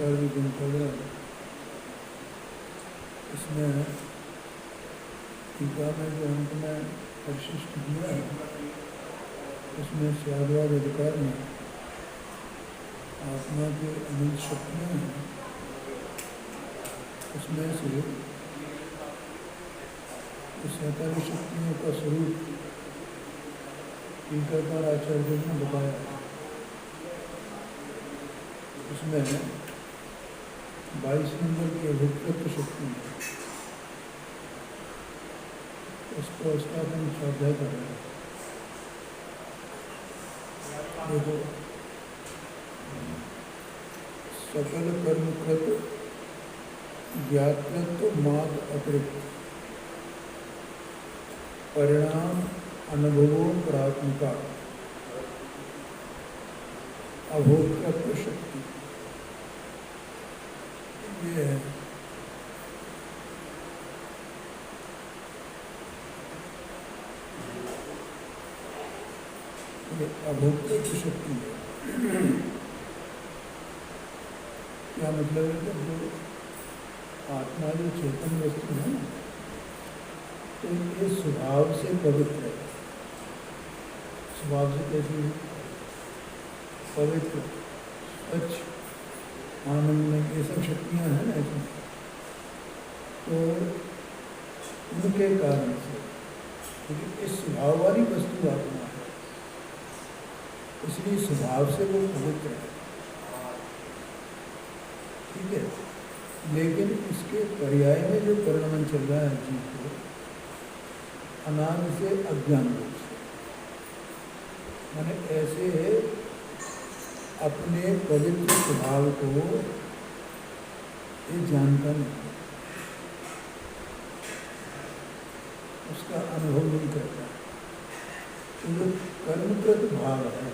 चार दिन पहले इसमें टीका में जो अंत में परिशिष्ट दिया है उसमें स्याद्वाद अधिकार में आत्मा की अनंत शक्तियाँ हैं, उसमें से 47 शक्तियों का स्वरूप टीकाकार आचार्य ने बताया है। उसमें 22 नंबर की अभिव्यक्त शक्ति है, उसको स्थापन स्वाध्याय कर रहे हैं। देखो, सकल कर्मकृत ज्ञातृत्व माद अतिरिक्त परिणाम अनुभवों प्रात्मिका अभोक्तृत्व शक्ति, ये है। ये अभोक्तृत्व शक्ति है। क्या मतलब है कि जो आत्मा जो चेतन वस्तु है ना, तो ये स्वभाव से पवित्र है। स्वभाव से कैसी है? पवित्र, स्वच्छ, आनंद, ये सब शक्तियाँ हैं ना इसमें। तो उनके कारण से, क्योंकि इस स्वभाव वाली वस्तु आत्मा है, इसलिए स्वभाव से वो पवित्र है, ठीक है। लेकिन इसके पर्याय में जो परिणाम चल रहा है जीव को, अनादि से अज्ञान रूप से, माने ऐसे अपने पवित्र स्वभाव को ये जानता नहीं, उसका अनुभव नहीं करता। तो जो कर्मकृत भाव है,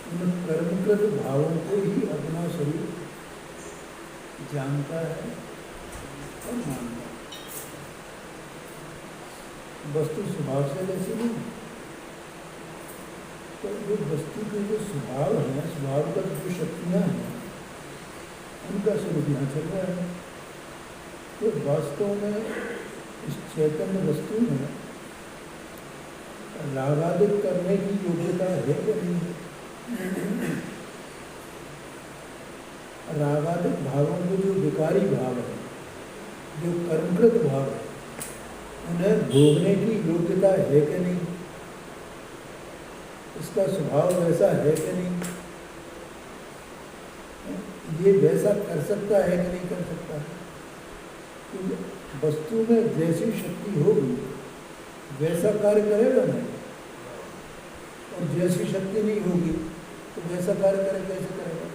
उन कर्मकृत भावों को ही अपना स्वरूप जानता है और मानता है। वस्तु स्वभाव से वैसे नहीं, तो जो वस्तु के जो स्वभाव है, स्वभाव का जो शक्तियाँ हैं, उनका स्वरूप यहाँ चल रहा है। तो वास्तव में इस चैतन्य वस्तु में रागादित करने की योग्यता है कि नहीं है? रागादित भावों को जो विकारी भाव है, जो कर्मकृत भाव है, उन्हें भोगने की योग्यता है कि नहीं? इसका स्वभाव वैसा है कि नहीं? ये वैसा कर सकता है कि नहीं कर सकता? तो वस्तु में जैसी शक्ति होगी वैसा कार्य करेगा ना, और जैसी शक्ति नहीं होगी तो वैसा कार्य करे कैसे करेगा?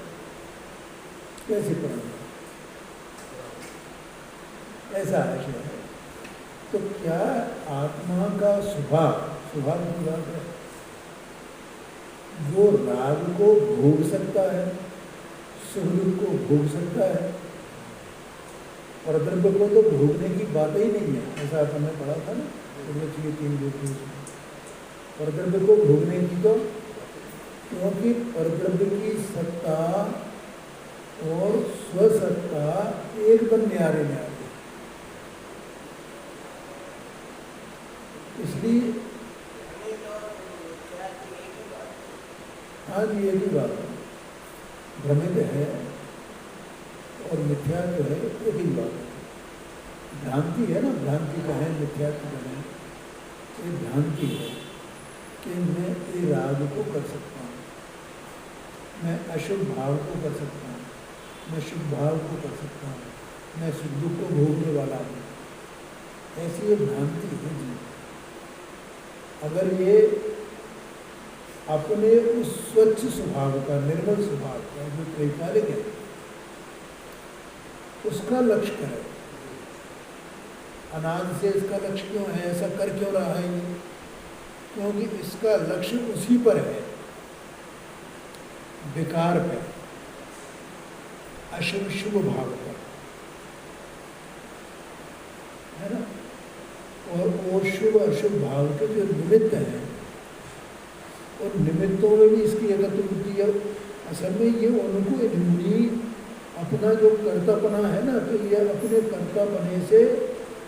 कैसे करेगा? ऐसा है। तो क्या आत्मा का स्वभाव की बात है, वो राग को भोग सकता है, सुख दुख को भोग सकता है, परद्रव्य को तो भोगने की बात ही नहीं है। ऐसा आपने पढ़ा था ना, चाहिए 3 व्यक्ति, परद्रव्य को भोगने की तो, क्योंकि परद्रव्य की सत्ता और स्वसत्ता एकदम न्यारे में आती, इसलिए हाँ जी, एक ही बात है। भ्रमित है और मिथ्या जो है एक ही बात है। भ्रांति है ना, भ्रांति का है, मिथ्या का है, ये भ्रांति है कि मैं ये राग को कर सकता हूँ, मैं अशुभ भाव को कर सकता हूँ, मैं शुभ भाव को कर सकता हूँ, मैं सुख दुख को भोगने वाला हूँ, ऐसी ये भ्रांति है जी। अगर ये अपने उस स्वच्छ स्वभाव का, निर्मल स्वभाव का जो त्रैकालिक है, उसका लक्ष्य करे। अनादि से इसका लक्ष्य क्यों है, ऐसा कर क्यों रहा है ये? क्योंकि इसका लक्ष्य उसी पर है, विकार पर, अशुभ शुभ भाव पर, है ना। और वो शुभ अशुभ भाव के जो निमित्त हैं, और निमित्तों में भी इसकी अगत बुद्धि असल में ये उनको इन्हीं अपना जो कर्तापना है ना, तो ये अपने कर्तापने से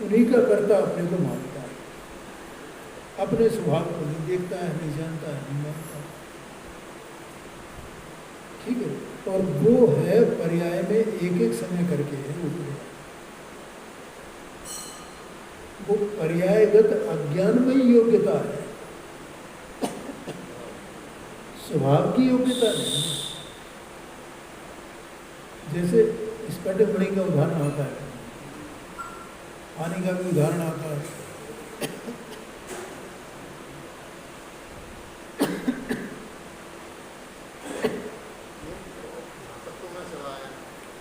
उन्हीं का कर्ता अपने को मानता है, अपने स्वभाव को नहीं देखता है, नहीं जानता है, नहीं मानता है। ठीक है, और वो है पर्याय में एक एक समय करके है वो पर्यायगत अज्ञानमयी योग्यता है, स्वभाव की योग्यता नहीं। जैसे स्फटिक मणि का उदाहरण आता है, पानी का भी उदाहरण आता है।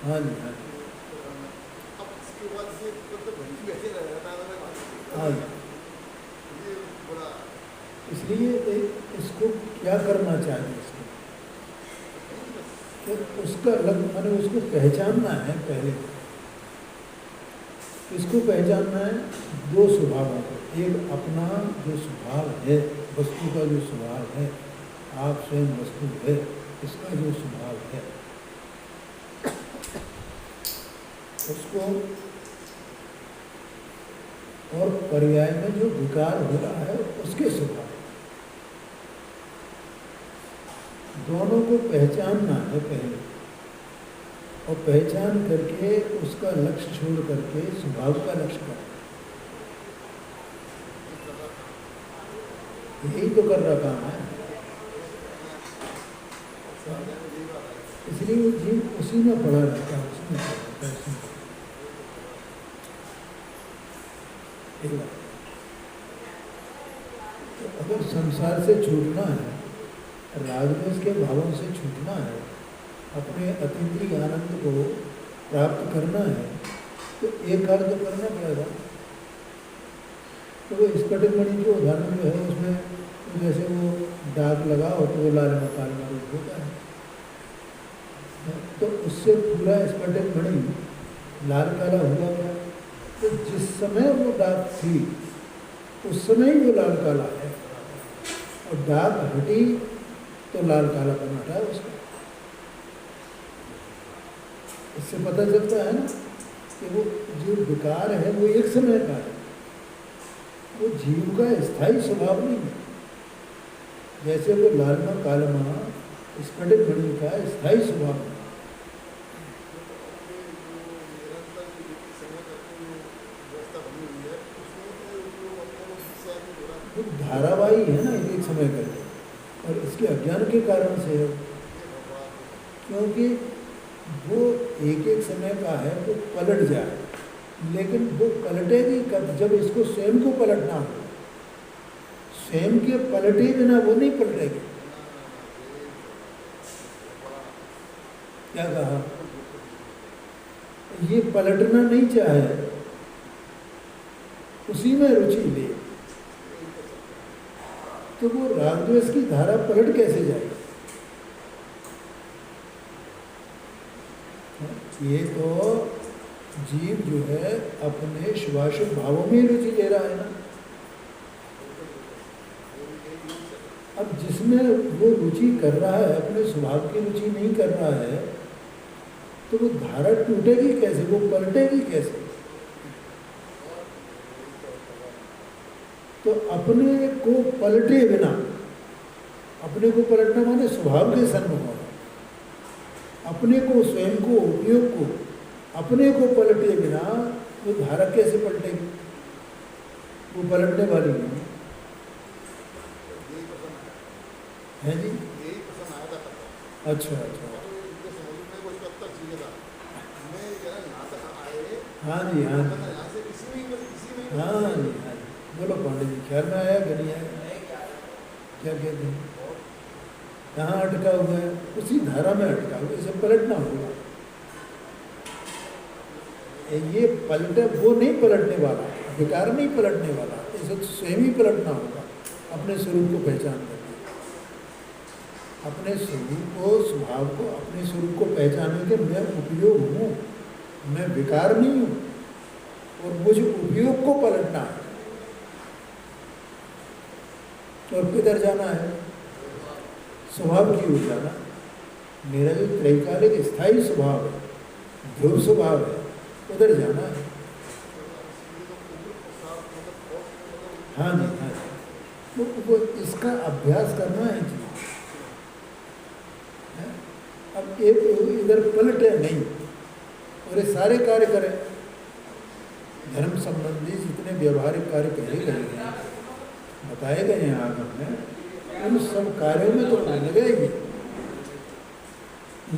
हाँ जी, हाँ जी, हाँ जी। इसलिए इसको क्या करना चाहिए, इसको तो उसका मैंने उसको पहचानना है। पहले इसको पहचानना है दो स्वभावों को, एक अपना जो स्वभाव है, वस्तु का जो स्वभाव है, आप स्वयं वस्तु है, इसका जो स्वभाव है उसको, और पर्याय में जो विकार हो रहा है उसके स्वभाव, दोनों को पहचानना है पहले, और पहचान करके उसका लक्ष्य छोड़ करके स्वभाव का लक्ष्य करना, यही तो कर रहा काम है। इसलिए वो जीव उसी में पड़ा रहता है, उसी में पड़ा रहता है, उसी में। तो अगर संसार से छूटना है, राजवेश के भावों से छूटना है, अपने अतीन्द्रिय आनंद को प्राप्त करना है, तो एक कार्य तो करना पड़ेगा। तो वो स्फटिक मणि जो उदाहरण जो है उसमें तो जैसे वो दाग लगाओ तो वो लाल मकाल में रूप होता है, तो उससे पूरा स्फटिक मणि लाल काला हुआ क्या? तो जिस समय वो दाग थी उस समय ही वो लाल काला है, और दाग हटी तो लाल काला बन हटा है उसका। इससे पता चलता है ना कि वो जो विकार है वो एक समय का है, वो जीव का स्थायी स्वभाव नहीं है। जैसे वो लालमा कालमा स्फटिक मणि का स्थायी स्वभाव है। वो धारावाही है ना, एक एक समय करके, और इसके अज्ञान के कारण से है, क्योंकि वो एक एक समय का है तो पलट जाए, लेकिन वो पलटेगी कब? जब इसको स्वयं को पलटना हो। स्वयं के पलटे बिना वो नहीं पलटेगी। क्या कहा? ये पलटना नहीं चाहे, उसी में रुचि ले, तो वो रागद्वेष की धारा पलट कैसे जाएगी? ये तो जीव जो है अपने शुभाशुभ भावों में रुचि ले रहा है ना। अब जिसमें वो रुचि कर रहा है, अपने स्वभाव की रुचि नहीं कर रहा है, तो वो धारा टूटेगी कैसे, वो पलटेगी कैसे? तो अपने को पलटे बिना, अपने को पलटना माने स्वभाव के सन्मुख होना, अपने को, स्वयं को, उपयोग को, अपने को पलटे बिना वो धारा कैसे पलटेगी? वो पलटने वाली नहीं है जी। अच्छा अच्छा, हाँ जी, हाँ जी, हाँ जी, हाँ जी। बोलो पांडे जी, ख्याल में आया कि नहीं आया? क्या कहते हैं? कहाँ अटका हुआ है? उसी धारा में अटका हुआ, इसे पलटना होगा। ये पलटे, वो नहीं पलटने वाला, विकार नहीं पलटने वाला, इसे तो स्वयं ही पलटना होगा, अपने स्वरूप को पहचान करके। अपने स्वरूप को, स्वभाव को, अपने स्वरूप को पहचाने के मैं उपयोग हूँ, मैं विकार नहीं हूँ, और मुझे उपयोग को पलटना है। और किधर जाना है? स्वभाव की ओर जाना। मेरा जो त्रैकालिक स्थायी स्वभाव है, ध्रुव स्वभाव है, उधर जाना है। हाँ जी, हाँ जी, वो इसका अभ्यास करना है जी। अब एक इधर पलटे नहीं और ये सारे कार्य करें, धर्म संबंधी जितने व्यवहारिक कार्य कहे गए हैं, बताए गए हैं आगम में, उन सब कार्यों में तो लगेगी,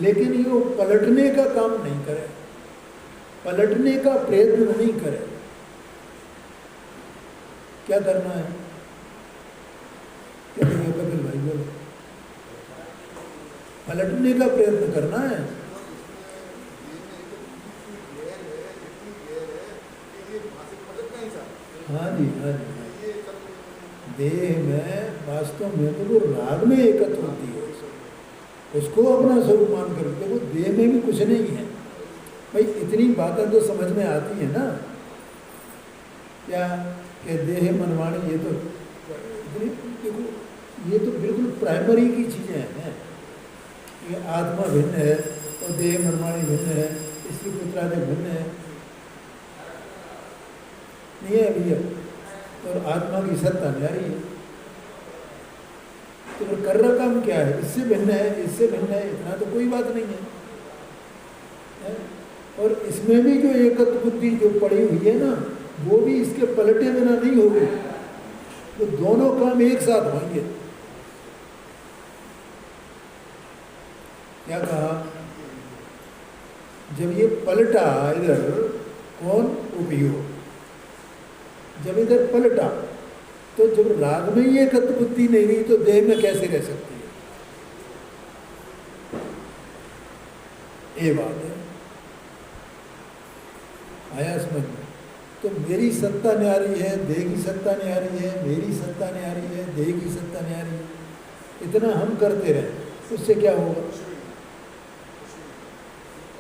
लेकिन ये वो पलटने का काम नहीं करे, पलटने का प्रयत्न नहीं करे। क्या करना है? क्या करेंगे कपिल भाई, बोलो। पलटने का प्रयत्न करना है। हाँ जी, हाँ जी, देह में वास्तव में तो वो राग में एकत्र होती है, उसको अपना स्वरूप मान कर। देखो देह में भी कुछ नहीं है भाई, इतनी बातें तो समझ में आती है ना, क्या कि देह मनवाणी, ये तो इतनी, देखो ये तो बिल्कुल प्राइमरी की चीज़ें हैं। ये आत्मा भिन्न है और देह मनवाणी भिन्न है, स्त्री पुत्रादि भिन्न है, नहीं है भैया। और आत्मा की सत्ता न्यारी है, तो फिर कर रहा काम क्या है? इससे भिन्न है, इससे भिन्न है, इतना तो कोई बात नहीं है। और इसमें भी जो एकत्व बुद्धि जो पड़ी हुई है ना, वो भी इसके पलटे बिना नहीं होगी, तो दोनों काम एक साथ होंगे। क्या कहा? जब ये पलटा इधर, कौन? उपयोग। जब इधर पलटा तो जब राग में ही एकत्व बुद्धि नहीं रही तो देह में कैसे रह सकती है? ये बात है, आया समझ में? तो मेरी सत्ता न्यारी है, देह की सत्ता न्यारी है, मेरी सत्ता न्यारी है, देह की सत्ता न्यारी है, इतना हम करते रहे, उससे क्या होगा?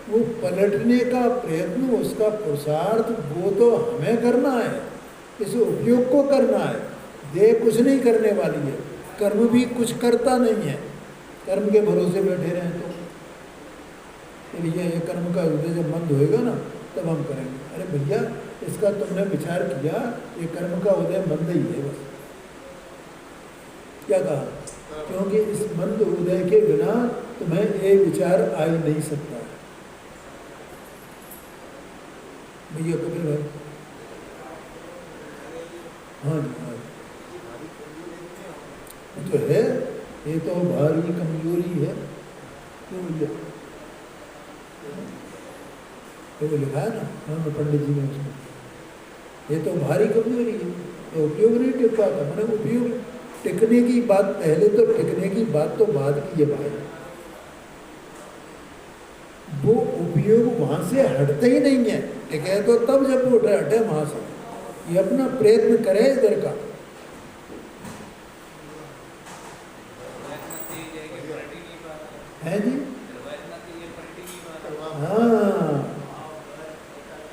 वो पलटने का प्रयत्न, उसका पुरुषार्थ वो तो हमें करना है, इस उपयोग को करना है। देह कुछ नहीं करने वाली है, कर्म भी कुछ करता नहीं है, कर्म के भरोसे बैठे रहे तो भैया ये कर्म का हृदय जब बंद होएगा ना तब हम करेंगे। अरे भैया इसका तुमने विचार किया, ये कर्म का उदय मंद ही है बस। क्या कहा? क्योंकि इस मंद उदय के बिना तुम्हें ये विचार आ ही नहीं सकता। भैया कपिल भाई, हाँ जी, हाँ तो है, ये तो भारी कमजोरी है। क्यों भैया? तो लिखा है ना हाँ पंडित जी ने उसमें, ये तो भारी कमजोरी है, तो उपयोग नहीं टिक पाता। मैंने उपयोग टिकने की बात पहले, तो टिकने की बात तो बाद की है भाई। वो उपयोग वहां से हटते ही नहीं है, टिके तो तब जब वो हटे वहां से। ये अपना प्रयत्न करे इधर का। है जी, हाँ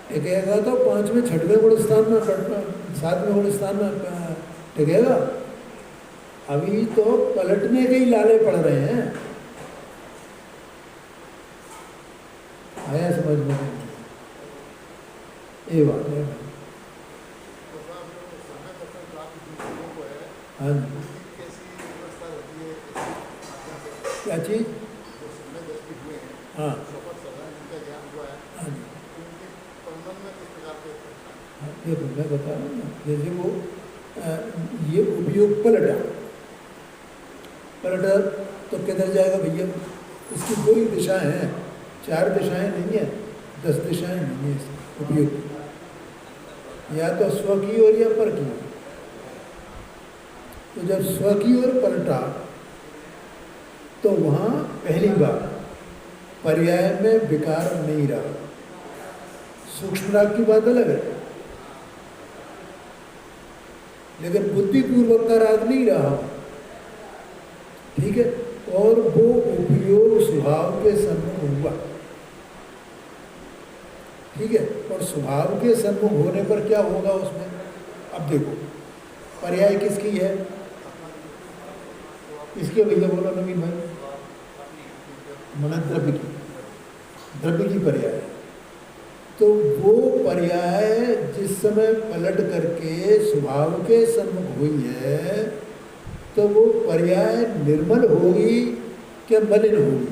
टिकेगा तो 5वें 6वें गुण स्थान में, 7वें गुण स्थान में टिकेगा। अभी तो पलटने के ही लाले पड़ रहे हैं। आया समझ में? ये बात है। हाँ जी, क्या चीज? हाँ हाँ जी, देखो मैं बता रहा हूँ ना, जैसे वो ये उपयोग पलटा तो किधर जाएगा भैया? इसकी कोई दिशा है, 4 दिशाएं नहीं है, 10 दिशाएं नहीं है इसकी उपयोग, या तो स्व की ओर या पर की ओर। तो जब स्व की ओर पलटा तो वहाँ पहली बार पर्याय में विकार नहीं रहा। सूक्ष्म राग की बात अलग है, लेकिन बुद्धिपूर्वक का राग नहीं रहा, ठीक है। और वो उपयोग स्वभाव के सन्मुख हुआ, ठीक है। और स्वभाव के सन्मुख होने पर क्या होगा उसमें? अब देखो पर्याय किसकी है? इसके भैया बोलो नवीन भाई। माने द्रव्य की पर्याय। तो वो पर्याय जिस समय पलट करके स्वभाव के सम्मुख हुई है, तो वो पर्याय निर्मल होगी क्या मलिन होगी?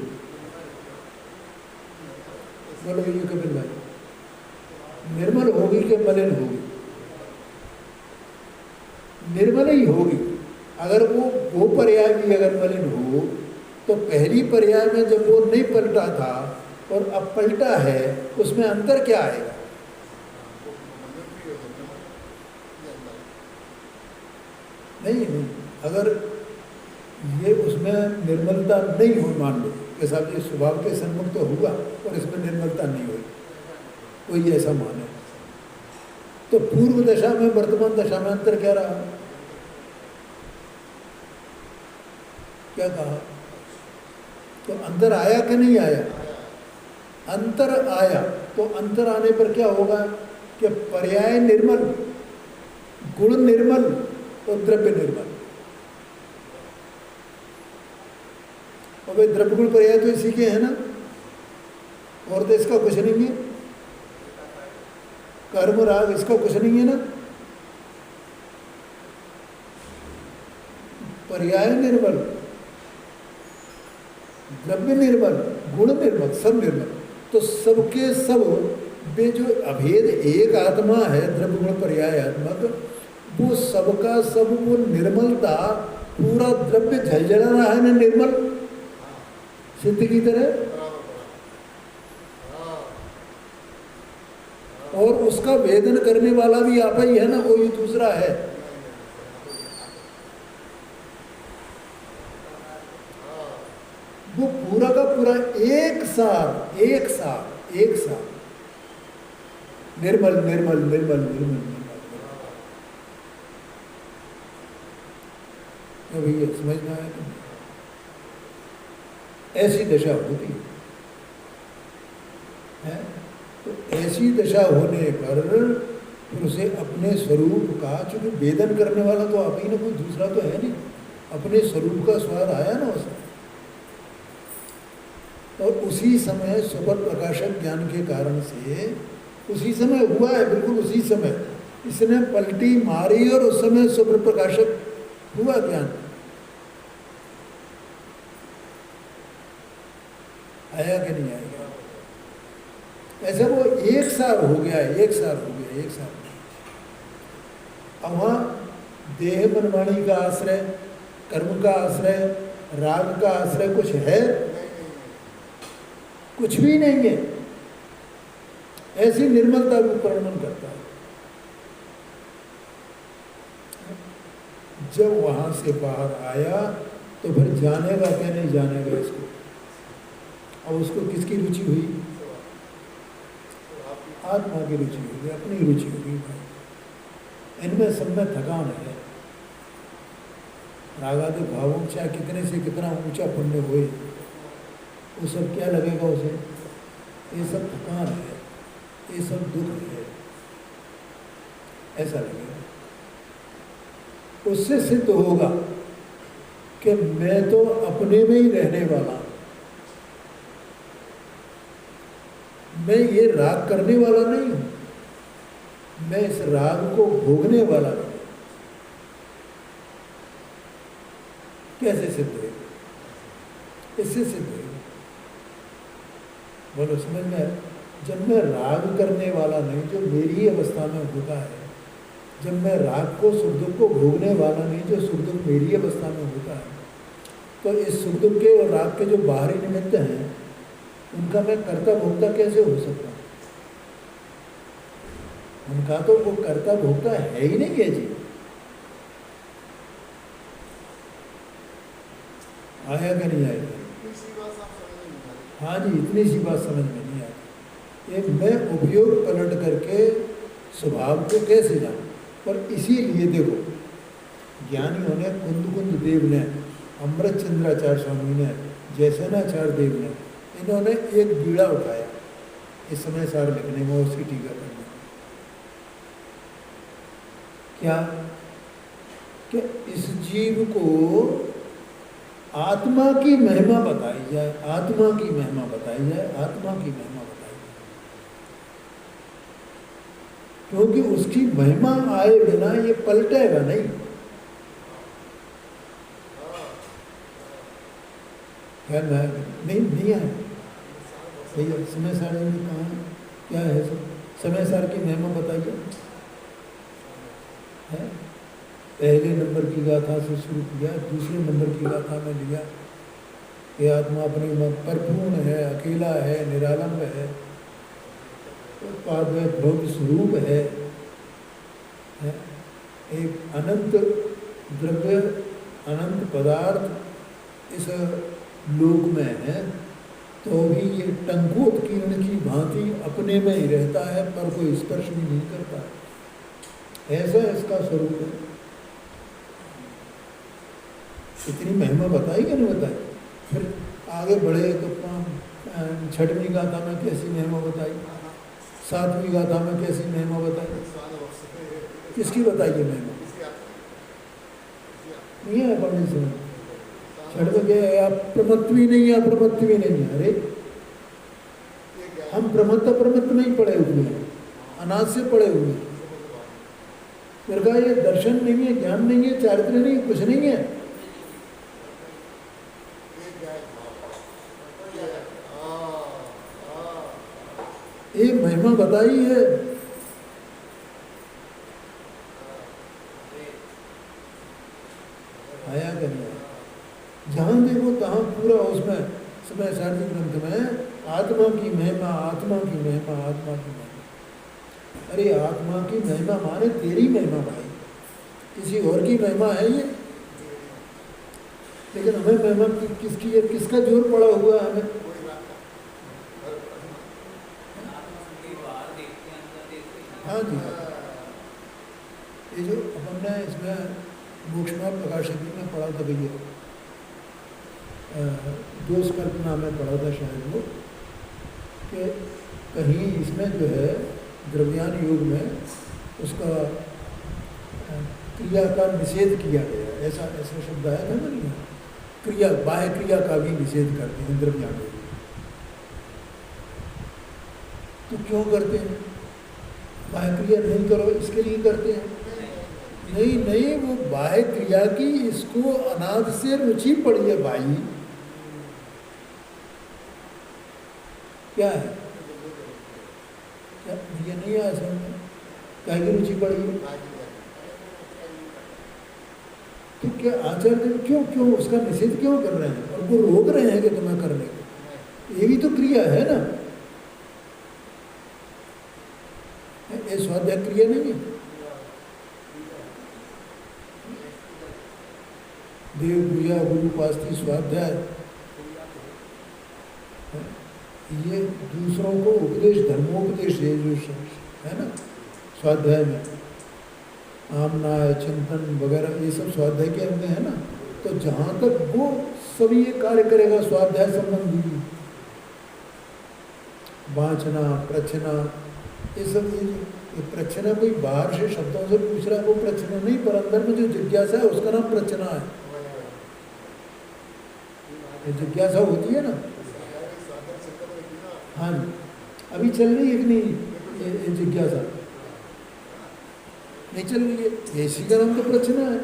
बोलो ये कपिल भाई, निर्मल होगी क्या मलिन होगी? निर्मल ही होगी। अगर वो पर्याय भी अगर मलिन हो, तो पहली पर्याय में जब वो नहीं पलटा था और अब पलटा है, उसमें अंतर क्या आएगा? नहीं, अगर ये उसमें निर्मलता नहीं हो, मान लो कि साहब ये स्वभाव के सन्मुख तो हुआ और इसमें निर्मलता नहीं हुई, कोई ऐसा माने, तो पूर्व दशा में वर्तमान दशा में अंतर क्या रहा? क्या कहा? तो अंतर आया कि नहीं आया? अंतर आया। तो अंतर आने पर क्या होगा कि पर्याय निर्मल, गुण निर्मल और द्रव्य निर्मल। और भाई द्रव्य गुण पर्याय तो इसी के है ना, और तो इसका कुछ नहीं है। कर्म राग इसका कुछ नहीं है ना। पर्याय निर्मल, द्रव्य निर्मल, गुण निर्मल, सब निर्मल। तो सबके सब वे जो अभेद एक आत्मा है द्रव्य गुण पर्यायात्मक, वो सबका सब वो निर्मलता पूरा द्रव्य झलझला रहा है ना, निर्मल सिद्ध की तरह, और उसका वेदन करने वाला भी आप ही है ना, कोई दूसरा है। वो पूरा का पूरा एक साथ निर्मल निर्मल निर्मल निर्मल निर्मल। भैया समझना है कि ऐसी दशा होती है। तो ऐसी दशा होने पर फिर उसे अपने स्वरूप का, चूंकि वेदन करने वाला तो आप ही ना, कोई दूसरा तो है नहीं, अपने स्वरूप का स्वाद आया ना उसे। और उसी समय सुपर प्रकाशक ज्ञान के कारण से उसी समय हुआ है, बिल्कुल उसी समय इसने पलटी मारी और उस समय सुपर प्रकाशक हुआ ज्ञान। आया कि नहीं आएगा? ऐसा वो एक साल हो गया है, एक साल हो गया, एक साल। अब वहाँ देह मनमानी का आश्रय, कर्म का आश्रय, राग का आश्रय कुछ है? कुछ भी नहीं है। ऐसी निर्मलता को वर्णन करता है। जब वहां से बाहर आया तो फिर जानेगा क्या नहीं जानेगा इसको? और उसको किसकी रुचि हुई? आत्मा की रुचि होगी, अपनी रुचि होगी। इनमें सब में थकान है। रागादि भावों चाहे कितने से कितना ऊंचा पुण्य हुए, वो सब क्या लगेगा उसे? ये सब थकान है, ये सब दुख है, ऐसा लगेगा। उससे सिद्ध होगा कि मैं तो अपने में ही रहने वाला हूं, मैं ये राग करने वाला नहीं हूं, मैं इस राग को भोगने वाला नहीं। कैसे सिद्ध है? इससे सिद्ध है। बोलो समझ में? जब मैं राग करने वाला नहीं, जो मेरी अवस्था में होता है, जब मैं राग को सुख दुख को भोगने वाला नहीं, जो सुख दुख मेरी अवस्था में होता है, तो इस सुख दुख के और राग के जो बाहरी निमित्त हैं, उनका मैं कर्ता भोक्ता कैसे हो सकता हूँ? उनका तो वो कर्ता भोक्ता है ही नहीं है जी। आया कि नहीं आएगा? हाँ जी, इतनी सी बात समझ में नहीं आती। एक मैं उपयोग पलट करके स्वभाव को कैसे जानूं? पर इसीलिए देखो, ज्ञानियों ने कुंद कुंद देव ने, अमृत चंद्राचार्य स्वामी ने, जयसेनाचार्य देव ने, इन्होंने एक बीड़ा उठाया इस समय सार लिखने में, उसकी टीका करने में। क्या कि इस जीव को आत्मा की महिमा बताई जाए, आत्मा की महिमा बताई जाए, आत्मा की महिमा बताई जाए, क्योंकि उसकी महिमा आए बिना ये पलटेगा नहीं। क्या नहीं आए भैया, समय सारणी में कहाँ क्या है सब? समय सार की महिमा बताइए। है पहले नंबर की गाथा से शुरू किया, दूसरे नंबर की गाथा में लिया कि आत्मा अपने में परिपूर्ण है, अकेला है, निरालंब है, भव्य स्वरूप है, एक अनंत द्रव्य, अनंत पदार्थ इस लोक में है, तो भी ये टंकोत्कीर्ण की भांति अपने में ही रहता है, पर कोई स्पर्श भी नहीं करता। ऐसा इसका स्वरूप है। इतनी महिमा बताई क्या नहीं बताई? फिर आगे बढ़े तो 6वीं गाथा में कैसी महिमा बताई, 7वीं गाथा में कैसी महिमा बताई, किसकी बताइए महिमा? नहीं है पंडित जी, 6वें क्या है? आप प्रमत्वी नहीं है, अप्रमत्वी नहीं है। अरे हम प्रमत्त अप्रमत्त नहीं पढ़े हुए हैं, अनाज से पढ़े हुए हैं। फिर कहा ये दर्शन नहीं है, ज्ञान नहीं है, चारित्र नहीं है, कुछ नहीं है। ये महिमा बताई है। आया क्या नहीं? जहां देखो तहां पूरा उसमें समय सारणी ग्रंथ में आत्मा की महिमा, आत्मा की महिमा, आत्मा की महिमा। अरे आत्मा की महिमा माने तेरी महिमा भाई, किसी और की महिमा है ये? लेकिन हमें महिमा किसकी है? किसका जोर पड़ा हुआ है हमें? हाँ जी, ये जो अपन ने इसमें मोक्षमार्ग प्रकाशक में पढ़ा था भैया, दोष कल्पना में पढ़ा था शायद वो, कि कहीं इसमें जो है द्रव्यान योग में उसका क्रिया का निषेध किया गया, ऐसा शब्द आया था ना? नहीं, क्रिया, बाह्य क्रिया का भी निषेध करते हैं द्रव्यान योग। तो क्यों करते हैं? बाह्य क्रिया नहीं करो इसके लिए करते हैं? नहीं, वो बाह्य क्रिया की इसको अनाद से रुचि पड़ी है भाई। क्या है? क्या ये नहीं है असल में? क्या की रुचि पड़ी है? तो क्या आचार्य क्यों उसका निषेध क्यों कर रहे हैं, और वो रोक रहे हैं कि तुम्हें करने को? ये भी तो क्रिया है ना, ये स्वाध्याय क्रिया नहीं है। देव पूजा, गुरु उपासना, स्वाध्याय, ये दूसरों को उपदेश, धर्मोपदेश है जो है ना स्वाध्याय में, आमना, चिंतन वगैरह ये सब स्वाध्याय के अंदर है ना। तो जहाँ तक वो सभी ये कार्य करेगा स्वाध्याय संबंधी, वाचना, प्रचना, ये सब, ये प्रचना कोई बाहर से शब्दों से पूछ रहा है वो प्रचना नहीं, पर अंदर में जो जिज्ञासा है उसका नाम प्रचना है। ये जिज्ञासा होती है ना। हाँ जी, अभी चल रही है कि नहीं ये जिज्ञासा? नहीं चल रही है, इसी का नाम तो प्रचना है।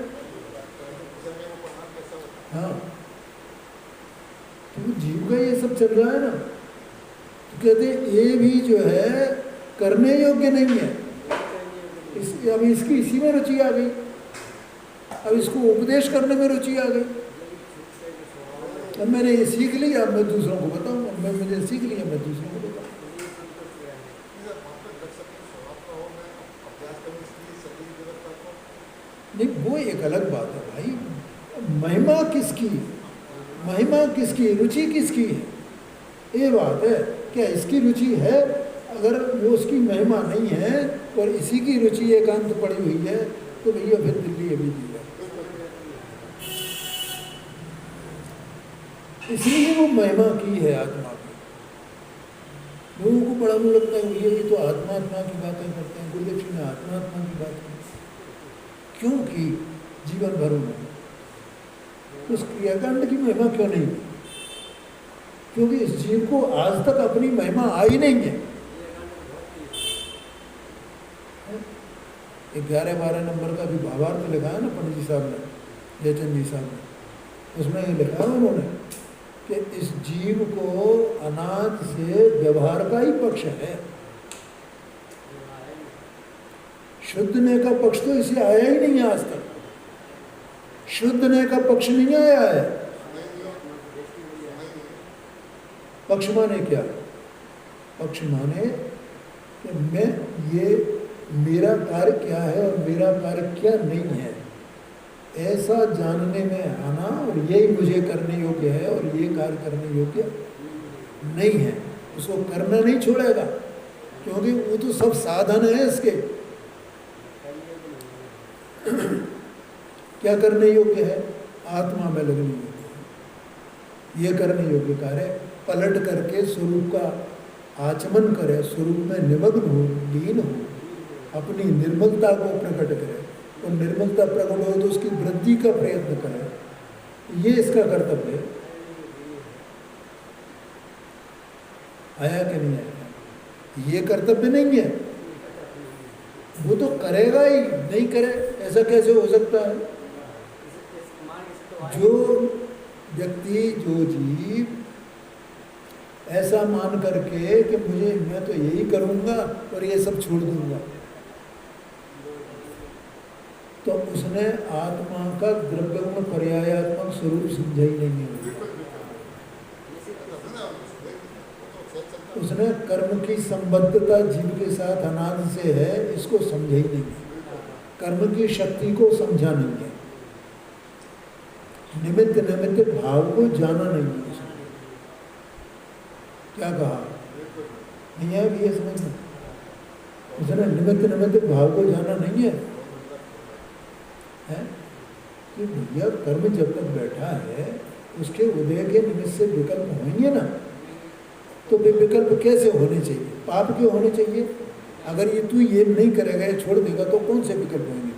हाँ, तो जीव का ये सब चल रहा है ना, तो कहते ये भी जो है करने योग्य नहीं है। अब इसकी इसी में रुचि आ गई, अब इसको उपदेश करने में रुचि आ गई। अब मैंने ये सीख लिया, अब मैं दूसरों को बताऊँ, अब मुझे सीख लिया, मैं दूसरों को बताऊँ। नहीं, वो एक अलग बात है भाई। महिमा किसकी, महिमा किसकी, रुचि किसकी है, ये बात है। क्या इसकी रुचि है? अगर वो उसकी महिमा नहीं है और इसी की रुचि एकांत पड़ी हुई है तो भैया फिर दिल्ली अभी दी है। इसलिए वो महिमा की है आत्मा की। लोगों को बड़ा वो लगता है ये तो आत्मा की बातें करते हैं, गुरुदक्षिण में आत्मा की बात है। क्यों की? जीवन भर में उस क्रियाकांड की महिमा क्यों नहीं? क्योंकि इस जीव को आज तक अपनी महिमा आई नहीं है। 11-12 नंबर का भी भावार्थ लिखा है ना पंडित जी साहब ने, जयचंद जी साहब ने, उसमें ये लिखा है उन्होंने कि इस जीव को अनाज से व्यवहार का ही पक्ष है, शुद्धने का पक्ष तो इसे आया ही नहीं है आज तक। शुद्धने का पक्ष नहीं आया है। पक्ष माने क्या? पक्ष माने कि मैं ये मेरा कार्य क्या है और मेरा कार्य क्या नहीं है, ऐसा जानने में आना, और यही मुझे करने योग्य है और ये कार्य करने योग्य नहीं है। उसको करना नहीं छोड़ेगा, क्योंकि वो तो सब साधन है इसके। क्या करने योग्य है? आत्मा में लगने योग्य है। ये करने योग्य कार्य पलट करके स्वरूप का आचमन करे, स्वरूप में निमग्न हो, लीन हो, अपनी निर्मलता को प्रकट करे, और निर्मलता प्रकट हो तो उसकी वृद्धि का प्रयत्न करे। ये इसका कर्तव्य है। आया कि नहीं आया? ये कर्तव्य नहीं है। वो तो करेगा ही, नहीं करे ऐसा कैसे हो सकता है? जो व्यक्ति, जो जीव ऐसा मान करके कि मैं तो यही करूंगा और ये सब छोड़ दूंगा, तो उसने आत्मा का द्रव्य गुण पर्यायात्मक स्वरूप समझा ही नहीं है। उसने कर्म की संबद्धता जीव के साथ अनादि से है, इसको समझा ही नहीं है। कर्म की शक्ति को समझा नहीं है। निमित्त निमित्त भाव को जाना नहीं है उसने। क्या कहा? नहीं है भी ये समझना। उसने निमित्त निमित्त भाव को जाना नहीं है, कि भैया कर्म जब तक बैठा है उसके उदय के निमित्त से विकल्प होंगे ना, तो वे विकल्प कैसे होने चाहिए? पाप क्यों होने चाहिए? अगर ये तू ये नहीं करेगा, ये छोड़ देगा, तो कौन से विकल्प होंगे?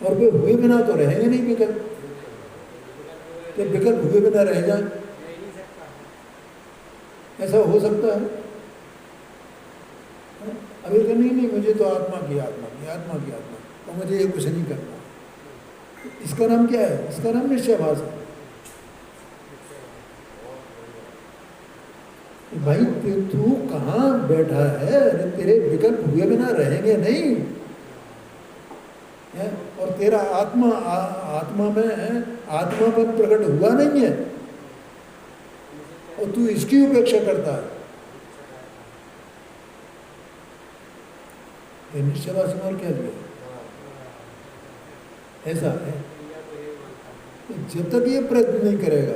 और वे हुए बिना तो रहेंगे नहीं विकल्प। तो विकल्प हुए बिना रह जाए, ऐसा हो सकता है? अभी तो नहीं, मुझे तो आत्मा की और मुझे ये कुछ नहीं करना। इसका नाम क्या है? इसका नाम निश्चयभास है। भाई तू कहाँ बैठा है? अरे तेरे विकल्प हुए बिना रहेंगे नहीं है? और तेरा आत्मा में आत्मापन प्रकट हुआ नहीं है, और तू इसकी उपेक्षा करता है। निश्चयभास में और क्या दिया? ऐसा है। तो जब तक ये प्रयत्न नहीं करेगा,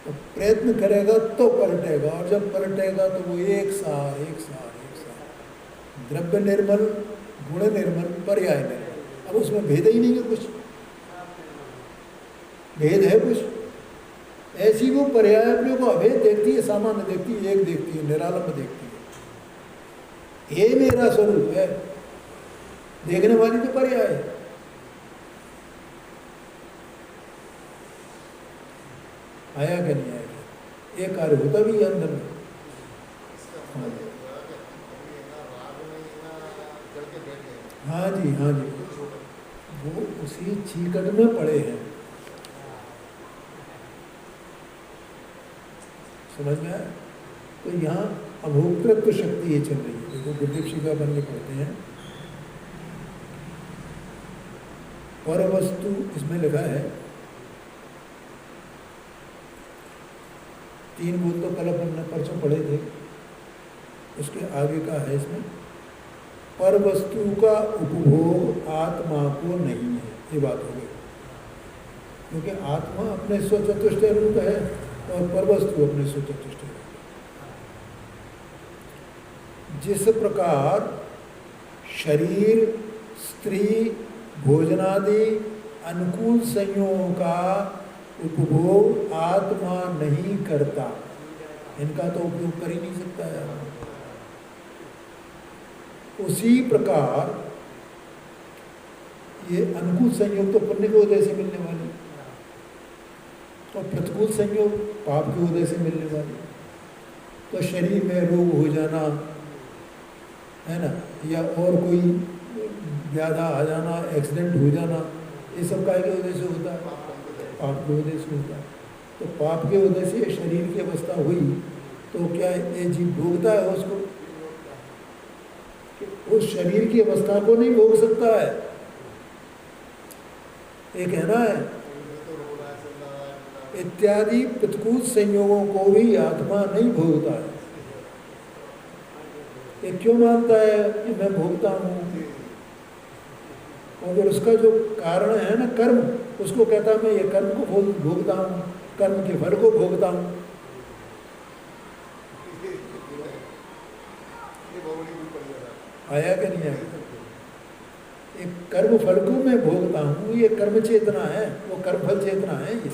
तो प्रयत्न करेगा तो पलटेगा, और जब पलटेगा तो वो एक सार द्रव्य निर्मल, गुण निर्मल, पर्याय निर्मल। अब उसमें भेद ही नहीं है, कुछ भेद है कुछ? ऐसी वो पर्याय अपने को अभेद देखती है, सामान्य देखती है, एक देखती है, निरालंब देखती है। ये मेरा स्वरूप है, देखने वाली तो पर्याय है। आया कि नहीं आया? ये कार्य होता भी है अंदर में। हाँ जी, वो उसी चीकट में पड़े हैं। समझ में आया? तो यहाँ अभोक्तृत्व शक्ति ये चल रही है। देखो गुरुदेव शिखा बन के पढ़ते हैं, पर वस्तु इसमें लिखा है, 3 बोल तो कल अपन परसों पढ़े थे, उसके आगे का है इसमें, पर वस्तु का उपभोग आत्मा को नहीं है। ये बात हो गई, क्योंकि आत्मा अपने स्वचतुष्टय रूप है और पर वस्तु अपने स्वचतुष्टय रूप है। जिस प्रकार शरीर, स्त्री, भोजनादि अनुकूल संयोगों का उपभोग आत्मा नहीं करता, इनका तो उपयोग कर ही नहीं सकता है, उसी प्रकार ये अनुकूल संयोग तो पुण्य के उदय से मिलने वाले, और प्रतिकूल संयोग पाप के उदय से मिलने वाले। तो शरीर में रोग हो जाना है ना, या और कोई व्याधा आ जाना, एक्सीडेंट हो जाना, ये सब काय के वजह से होता है? पाप के वजह से होता है। तो पाप के वजह से शरीर की अवस्था हुई, तो क्या ये जीव भोगता है उसको? उस शरीर की अवस्था को नहीं भोग सकता है। ये कहना है इत्यादि प्रतिकूल संयोगों को भी आत्मा नहीं भोगता है। ये क्यों मानता है कि मैं भोगता हूँ? और फिर उसका जो कारण है ना कर्म, उसको कहता है मैं ये कर्म को भोगता हूँ, कर्म के फल को भोगता हूँ। आया कि नहीं आया? एक कर्म फल को मैं भोगता हूँ, ये कर्म चेतना है, वो कर्म फल चेतना है। ये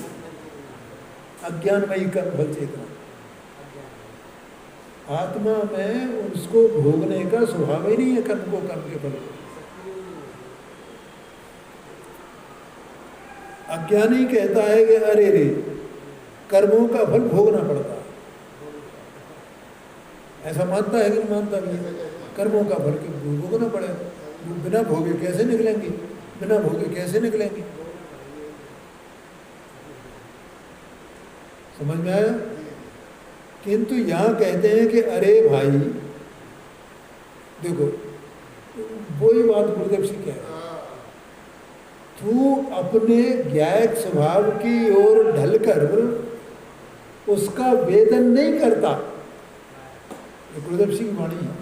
अज्ञानमयी कर्म फल चेतना। आत्मा में उसको भोगने का स्वभाव ही नहीं है, कर्म को, कर्म के फल को। अज्ञानी कहता है कि अरे रे कर्मों का फल भोगना पड़ता है, ऐसा मानता है कि नहीं मानता? नहीं, कर्मों का फल भोगना पड़ेगा। बिना भोगे कैसे निकलेंगे? बिना भोगे कैसे निकलेंगे? समझ में आया? किंतु यहाँ कहते हैं कि अरे भाई देखो, वही बात गुरुदेव से कह रहे, तू अपने ज्ञायक स्वभाव की ओर ढलकर उसका वेदन नहीं करता। ये गुरुदेव सिंह की वाणी है।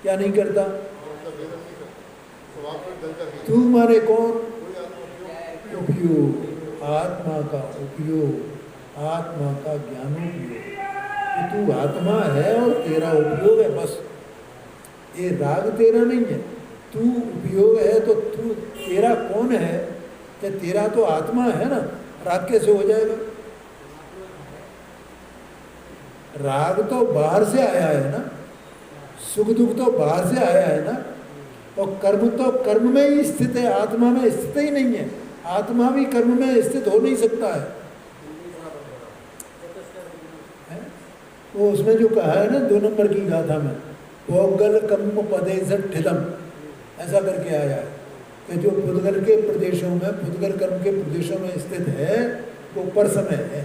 क्या नहीं करता? तू माने कौन? उपयोग, आत्मा का उपयोग, आत्मा का ज्ञानोपयोग। तू आत्मा है और तेरा उपयोग है, बस। ये राग तेरा नहीं है, तू उपयोग है। तो तू तेरा कौन है? कि तेरा तो आत्मा है ना, राग कैसे हो जाएगा? राग तो बाहर से आया है ना, सुख दुख तो बाहर से आया है ना, और कर्म तो कर्म में ही स्थित है, आत्मा में स्थित ही नहीं है। आत्मा भी कर्म में स्थित हो नहीं सकता है। वो उसमें जो कहा है ना 2 नंबर की गाथा में, भोगल कर्म पदेशम, ऐसा करके आया है कि जो पुद्गल के प्रदेशों में, पुद्गल कर्म के प्रदेशों में स्थित है वो परसमय है।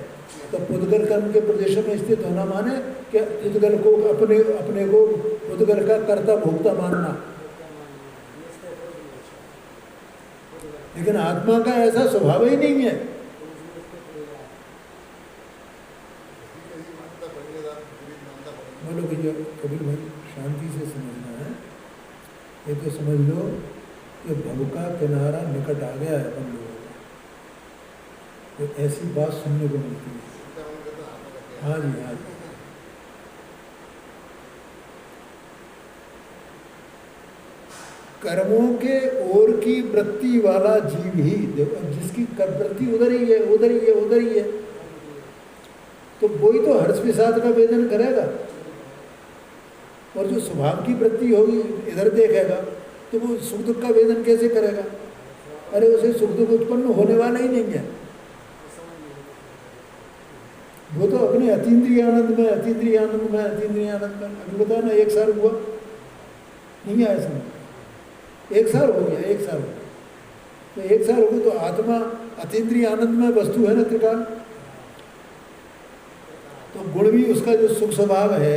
तो पुद्गल कर्म के प्रदेशों में स्थित होना माने कि पुद्गल को अपने को पुद्गल का कर्ता भोक्ता मानना। लेकिन आत्मा का ऐसा स्वभाव ही नहीं है। बोलो भैया कबीर भाई, शांति से समझना है। ये तो समझ लो कि भव का किनारा निकट आ गया है अपन लोगों को, तो ऐसी बात सुनने को मिलती है। हाँ जी, हाँ जी। कर्मों के ओर की वृत्ति वाला जीव ही, जिसकी वृत्ति उधर ही है, उधर ही है, उधर ही है, तो वही तो हर्ष विषाद का वेदन करेगा। और जो स्वभाव की वृत्ति होगी इधर देखेगा, तो वो सुख दुख का वेदन कैसे करेगा? अरे उसे सुख दुख उत्पन्न होने वाला ही नहीं है। वो तो अपने अतीन्द्रिय आनंद में, अतीन्द्रिय आनंद में, अतीन्द्रिय आनंद में। अभी बताया ना 1 साल हुआ नहीं आया समझ, 1 साल हो गया, 1 साल हो गया, तो 1 साल हो गया। तो आत्मा अतीन्द्रिय आनंद में वस्तु है ना, त्रिकाल। तो गुण भी उसका जो सुख स्वभाव है,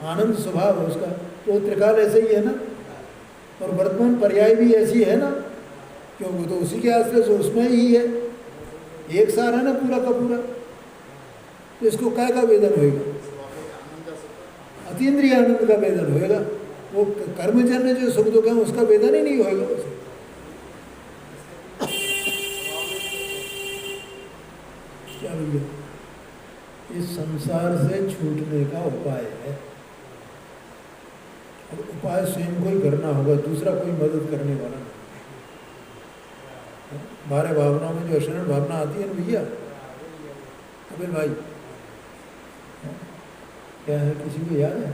आनंद स्वभाव है उसका, तो त्रिकाल ऐसे ही है ना। और वर्तमान पर्याय भी ऐसी है ना, क्यों? वो तो उसी के आश्रय से उसमें ही है। 1 साल है ना पूरा का पूरा, तो इसको काय का वेदन होएगा? अतीन्द्रिय आनंद का वेदन होएगा। वो कर्मजन्य जो सुख दुख है उसका वेदन ही नहीं होएगा उसे। क्या भैया, इस संसार से छूटने का उपाय है। और उपाय स्वयं को ही करना होगा, दूसरा कोई मदद करने वाला नहीं। हमारे भावना में जो अशरण भावना आती है ना भैया, कबीर भाई, क्या है, किसी को याद है?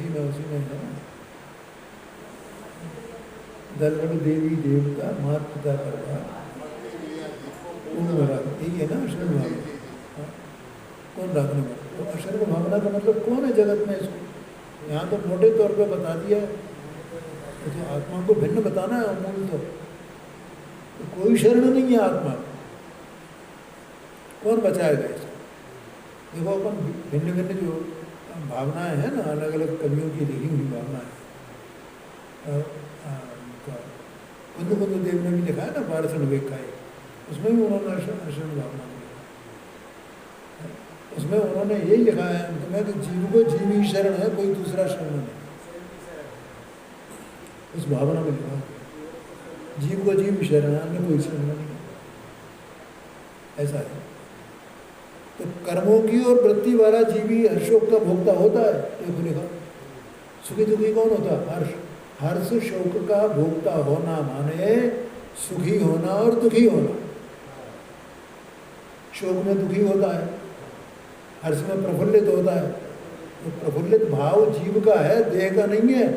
उसी में है ना। दलगढ़ देवी देवता मात पिता करवा यही है ना अशरण भावना। कौन राखने वाला? तो अशरण भावना का मतलब कौन है जगत में? इसको यहाँ तो मोटे तौर पे बता दिया है, तो आत्मा को भिन्न बताना है मूल तो कोई शरण नहीं है आत्मा। कौन बचाएगा इसको? देखो अपन भिन्न भिन्न जो भावनाएं हैं ना, अलग अलग कवियों की लिखी हुई भावनाएं, कुंद देव ने भी लिखा है ना पारसन वेखाई, उसमें भी उन्होंने अशरण भावना लिखा। उसमें उन्होंने यही लिखा है तुम्हें कि जीव को जीव ही शरण है, कोई दूसरा शरण नहीं। उस भावना में लिखा जीव को जीव शरण, अन्य कोई शरण नहीं, ऐसा है। तो कर्मों की और वृत्ति वाला जीवी हर्षोक का भोक्ता होता है। देखो लिखा सुखी दुखी कौन होता है? हर्ष। हर्ष शोक का भोक्ता होना माने सुखी होना और दुखी होना। शोक में दुखी होता है, हर्ष में प्रफुल्लित होता है। तो प्रफुल्लित भाव जीव का है, देह का नहीं है।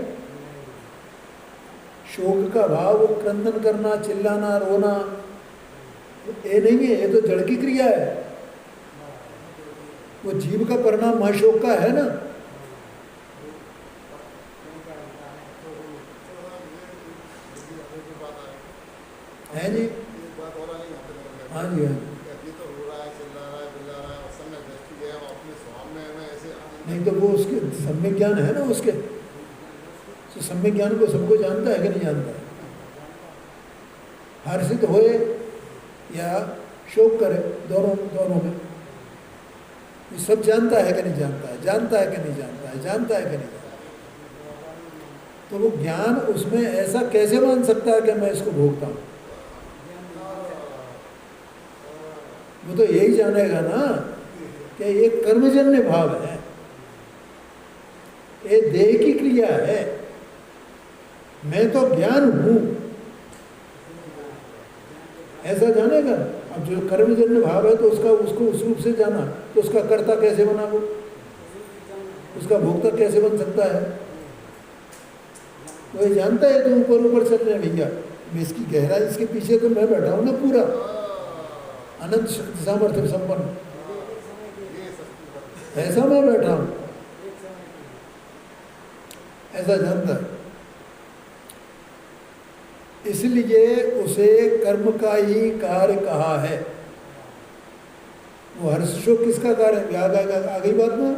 शोक का भाव क्रंदन करना, चिल्लाना, रोना, ये नहीं है, ये तो जड़ की क्रिया है। वो जीव का परिणाम महाशोक का है ना। है जी, हाँ जी, हाँ। नहीं तो वो उसके सम्यक ज्ञान है ना, उसके तो सम्यक ज्ञान को सबको जानता है कि नहीं जानता है? हर्षित होए या शोक करे, दोनों में ये सब जानता है कि नहीं जानता है? जानता है कि नहीं जानता है? जानता है कि नहीं जानता है? तो वो ज्ञान उसमें ऐसा कैसे मान सकता है कि मैं इसको भोगता हूँ? वो तो यही जानेगा ना कि ये कर्मजन्य भाव है, ये देह की क्रिया है, मैं तो ज्ञान हूं, ऐसा जानेगा। अब जो कर्मजन्य भाव है तो उसको उस रूप से जाना, तो उसका कर्ता कैसे बना, वो उसका भोक्ता कैसे बन सकता है? वो ये जानता है तो ऊपर चल रहे भैया, मैं इसकी गहराई, इसके पीछे तो मैं बैठा हूं ना पूरा अनंत सामर्थ्य संपन्न, ऐसा मैं बैठा हूं, ऐसा जानता है। इसलिए उसे कर्म का ही कार्य कहा है। वो हर्ष शोक किसका कार्य है? आ गई बात में।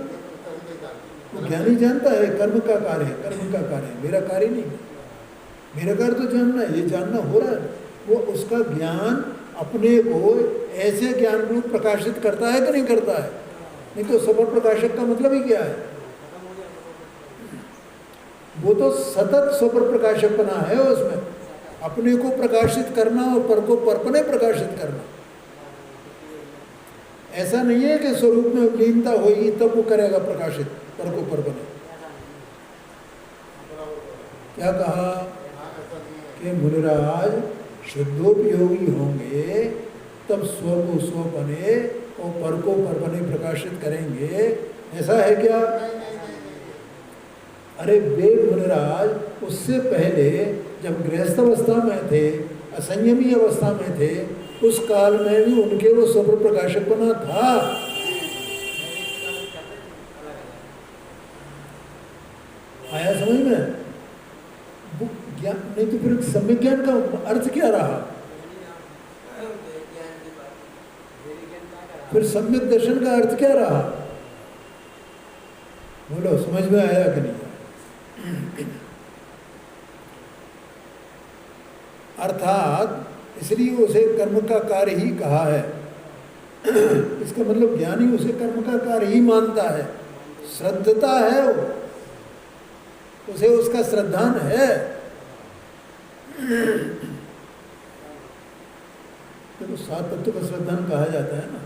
वो ज्ञानी जानता है कर्म का कार्य है, कर्म का कार्य है, मेरा कार्य नहीं है। मेरा कार्य तो जानना है, ये जानना हो रहा है। वो उसका ज्ञान अपने को ऐसे ज्ञान रूप प्रकाशित करता है कि नहीं करता है? नहीं तो सबर प्रकाशक का मतलब ही क्या है? वो तो सतत स्वपर प्रकाशक बना है, उसमें अपने को प्रकाशित करना और पर को परपने प्रकाशित करना। ऐसा नहीं है कि स्वरूप में लीनता होगी तब वो करेगा प्रकाशित पर को परपने। क्या कहा कि मुनिराज शुद्धोपयोगी होंगे तब स्व को स्व बने और पर को परपने प्रकाशित करेंगे, ऐसा है क्या? अरे वे मुनिराज उससे पहले जब गृहस्थ अवस्था में थे, असंयमी अवस्था में थे, उस काल में भी उनके वो स्वप्न प्रकाशक बना था। आया समझ में? ज्ञान नहीं तो फिर सम्यक ज्ञान का अर्थ क्या रहा? फिर सम्यक दर्शन का अर्थ क्या रहा? बोलो, समझ में आया कि नहीं? अर्थात इसलिए उसे कर्म का कार्य ही कहा है। इसका मतलब ज्ञानी उसे कर्म का कार्य ही मानता है, श्रद्धता है, वो उसे उसका श्रद्धान है। तो सात तत्व का श्रद्धान कहा जाता है ना,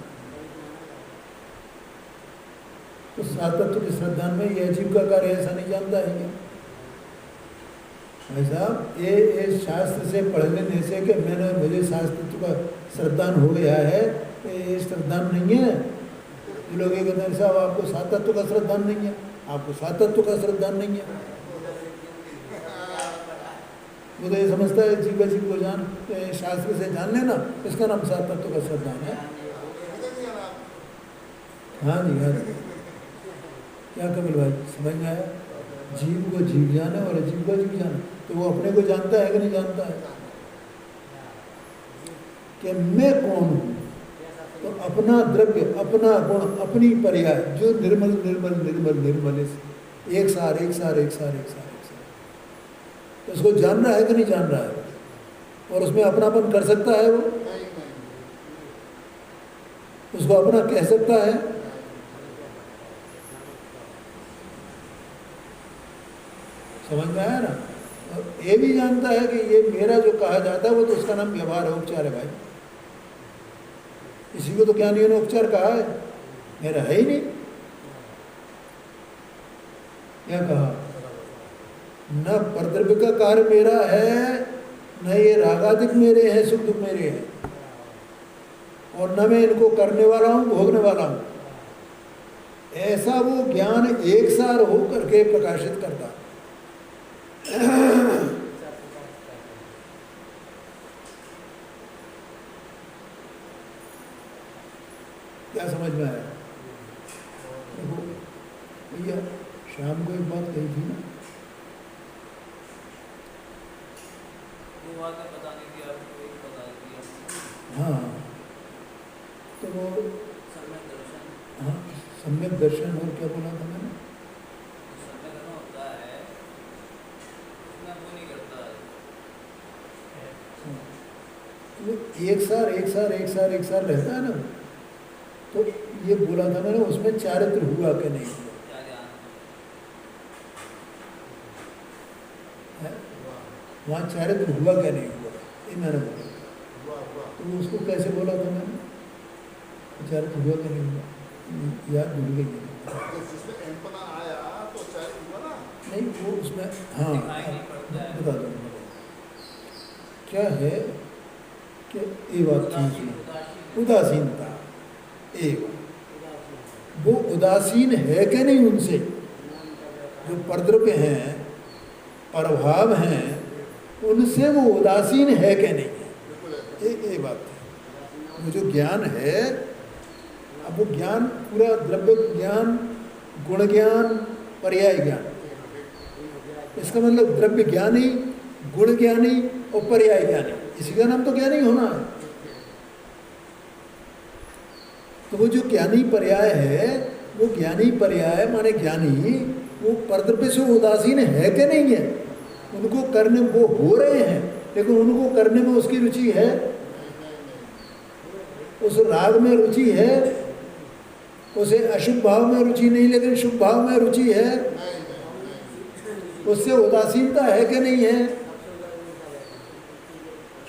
तो सात तत्व के श्रद्धान में ये अजीब का कार्य ऐसा नहीं जानता है क्या? भाई साहब, ये शास्त्र से पढ़ लेने से कि मुझे शास्त्र का श्रद्धान हो गया है, ये श्रद्धान नहीं है। ये लोग ये कहते हैं साहब आपको सात तत्व का श्रद्धान नहीं है, आपको सात तत्व का श्रद्धान नहीं है। वो तो ये समझता है जीव जीव को जान शास्त्र से जान लेना, इसका नाम सात तत्व का श्रद्धान है। हाँ जी, हाँ जी। क्या कपिल भाई समझ में आया? जीव को जीव जाने और अजीव को जीव जाने, तो वो अपने को जानता है कि नहीं जानता है कि मैं कौन हूँ? तो अपना द्रव्य, अपना गुण, अपनी पर्याय जो निर्मल निर्मल निर्मल निर्मल एक सार एक सार एक सार एक सार एक सार, तो उसको जान रहा है कि नहीं जान रहा है? और उसमें अपनापन कर सकता है? वो उसको अपना कह सकता है? समझ में आया ना? और ये भी जानता है कि ये मेरा जो कहा जाता है वो तो उसका नाम व्यवहार है, उपचार है भाई। इसी को तो ज्ञानियों ने उपचार कहा है, मेरा है ही नहीं। क्या कहा? न परद्रव्य का कार्य मेरा है, न ये रागादिक मेरे हैं, सुख दुख मेरे हैं, और न मैं इनको करने वाला हूं, भोगने वाला हूं। ऐसा वो ज्ञान एक सार हो करके प्रकाशित करता। क्या समझ में आया? भैया शाम को एक बात कही थी ना, हाँ, तो वो हाँ सम्यक दर्शन, और क्या बोला था मैंने? वो एक सार एक सार एक सार एक सार रहता है ना, तो ये बोला था मैंने, उसमें चारित्र हुआ कि नहीं हुआ? वहाँ चारित्र हुआ क्या नहीं हुआ, ये मैंने बोला। तो उसको कैसे बोला था मैंने? चारित्र हुआ क्या नहीं हुआ, याद भूल गई। नहीं वो उसमें, हाँ बता दो क्या है कि ये बात थी, उदासीनता। एक वो उदासीन है कि नहीं उनसे, जो परद्रव्य हैं, प्रभाव हैं, उनसे वो उदासीन है कि नहीं है, ये बात है। वो जो ज्ञान है, अब वो ज्ञान पूरा द्रव्य ज्ञान, गुण ज्ञान, पर्याय ज्ञान, इसका मतलब द्रव्य ज्ञानी, गुण ज्ञानी और पर्याय ज्ञानी, इसी का नाम तो ज्ञानी होना है। तो वो जो ज्ञानी पर्याय है, वो ज्ञानी पर्याय माने ज्ञानी, वो परद्रव्य से उदासीन है कि नहीं है? उनको करने वो हो रहे हैं, लेकिन उनको करने में उसकी रुचि है, उस राग में रुचि है, उसे अशुभ भाव में रुचि नहीं लेकिन शुभ भाव में रुचि है, उससे उदासीनता है कि नहीं है?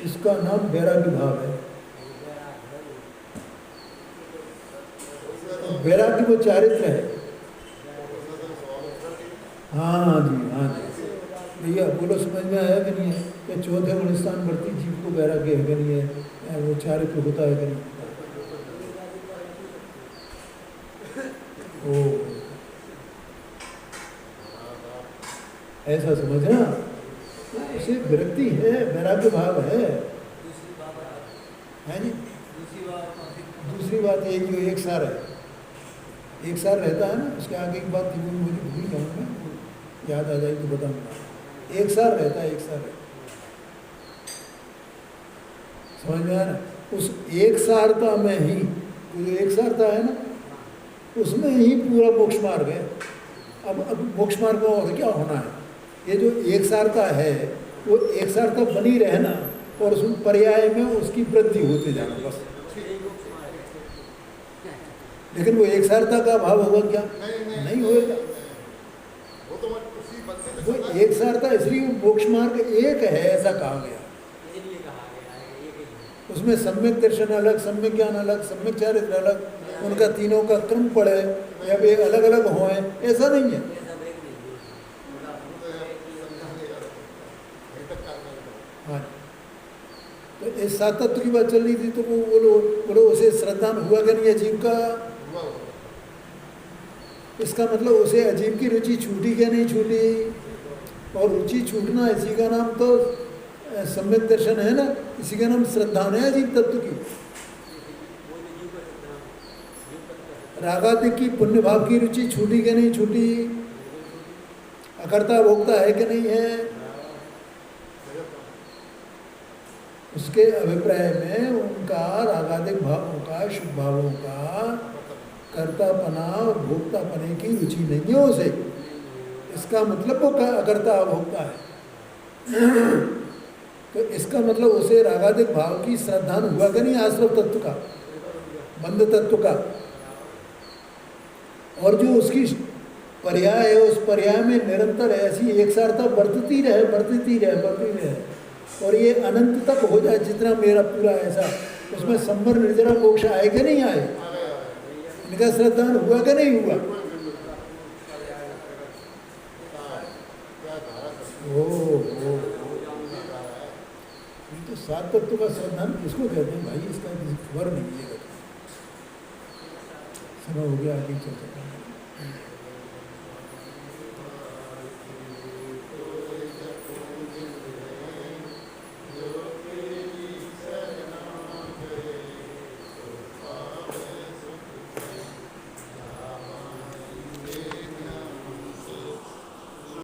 इसका नाम वैराग्य भाव है। वैराग्य वो चारित्र है। हाँ जी, हाँ जी भैया बोलो, समझ में आया कि नहीं है? कि चौथे गुणस्थान बढ़ती जीव को वैराग्य है कि नहीं है, वो चारित्र होता है कि नहीं? ओ ऐसा समझना, उसे विरक्ति है, वैराग्य भाव है जी। दूसरी बात ये जो एक सार है, एक सार रहता है ना, उसके आगे एक बात थी वो मुझे भूल गया, मैं याद आ जाएगी तो बताऊंगा। एक सार रहता है, एक सार है, समझ में आ रहा? उस एक सारता में ही, वो जो एक सारता है ना, उसमें ही पूरा मोक्ष मार्ग है। अब मोक्ष मार्ग में और क्या होना है? ये जो एक सारता है, वो एक सारता बनी रहना और उस पर्याय में उसकी वृद्धि होते जाना बस। लेकिन वो एक सारता का अभाव होगा क्या? नहीं होगा। वो एक सारता इसलिए मोक्ष मार्ग एक है ऐसा कहा गया। उसमें सम्यक दर्शन अलग, सम्यक ज्ञान अलग, सम्यक चारित्र अलग, उनका तीनों का क्रम पड़े या भी अलग अलग होए, ऐसा नहीं है। हाँ, तो इस सात तत्व की बात चल रही थी, तो वो बोलो उसे श्रद्धान हुआ कि नहीं है जीव का? इसका मतलब उसे अजीब की रुचि छूटी क्या नहीं छूटी? और रुचि छूटना इसी का नाम तो सम्यक दर्शन है ना, इसी का नाम श्रद्धा है अजीब तत्व की। रागादि की पुण्य भाव की रुचि छूटी क्या नहीं छूटी? अकर्ता भोक्ता है कि नहीं है? उसके अभिप्राय में उनका रागादिक भावों का, शुभ भावों का कर्तापना और भोक्तापने की रुचि नहीं है उसे। इसका मतलब वो अकर्ता भोक्ता है। तो इसका मतलब उसे रागादिक भाव की श्रद्धान हुआ कि नहीं? आश्रव तत्व का, बंध तत्व का। और जो उसकी पर्याय है, उस पर्याय में निरंतर ऐसी एक सारता बरतती रहे और ये अनंत तक हो जाए, जितना मेरा पूरा ऐसा, उसमें संबर निर्जरा मोक्ष आए कि नहीं आए? इनका श्रद्धान हुआ कि नहीं हुआ? तो सात तत्व का श्रद्धान किसको कहते हैं भाई? इसका किसी खबर नहीं है। समय हो गया, आगे चर्चा करेंगे।